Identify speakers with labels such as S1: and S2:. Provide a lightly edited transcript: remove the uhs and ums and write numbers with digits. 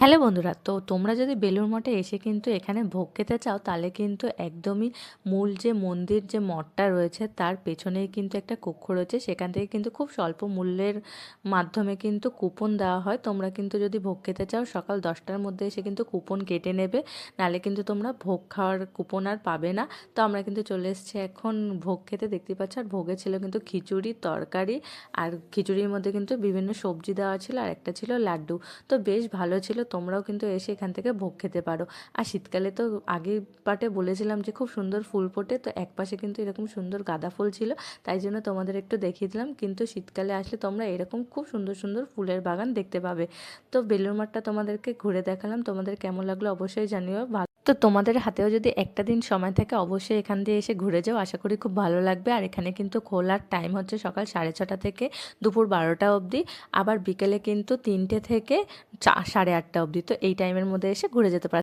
S1: Hello বন্ধুরা, তো তোমরা যদি বেলুড় মঠে এসে কিন্তু এখানে ভোগ খেতে চাও তাহলে কিন্তু একদমই মূল যে মন্দির যে মঠটা রয়েছে তার পেছনেই কিন্তু একটা কক্ষ রয়েছে। সেখান থেকে কিন্তু খুব স্বল্প মূল্যের মাধ্যমে কিন্তু কুপন দেওয়া হয়। তোমরা কিন্তু যদি ভোগ খেতে চাও সকাল 10টার মধ্যে এসে কিন্তু কুপন কেটে নেবে, নাহলে কিন্তু তোমরা ভোগ খাওয়ার কুপন আর পাবে না। তো আমরা কিন্তু চলে এসেছি এখন ভোগ খেতে, দেখতে পাচ্ছ। আর ভোগে ছিল কিন্তু খিচুড়ি, তরকারি, আর খিচুড়ির মধ্যে কিন্তু বিভিন্ন সবজি দেওয়া ছিল, আর একটা ছিল লাড্ডু। তো বেশ ভালো ছিল, তোমরাও কিন্তু এসে এখান থেকে ভোগ খেতে পারো। আর শীতকালে তো আগের পার্টে বলেছিলাম যে খুব সুন্দর ফুল ফোটে, তো একপাশে কিন্তু এরকম সুন্দর গাঁদা ফুল ছিল, তাই জন্য তোমাদের একটু দেখিয়ে দিলাম। কিন্তু শীতকালে আসলে তোমরা এরকম খুব সুন্দর সুন্দর ফুলের বাগান দেখতে পাবে। তো বেলুড় মঠটা তোমাদেরকে ঘুরে দেখালাম, তোমাদের কেমন লাগলো অবশ্যই জানিও। তো তোমাদের হাতেও যদি একটা দিন সময় থাকে অবশ্যই এখান দিয়ে এসে ঘুরে যাও, আশা করি খুব ভালো লাগবে। আর এখানে কিন্তু খোলার টাইম হচ্ছে সকাল 6:30 থেকে দুপুর 12টা অবধি, আবার বিকেলে কিন্তু 3টে থেকে 8:30 অবধি। তো এই টাইমের মধ্যে এসে ঘুরে যেতে পারো।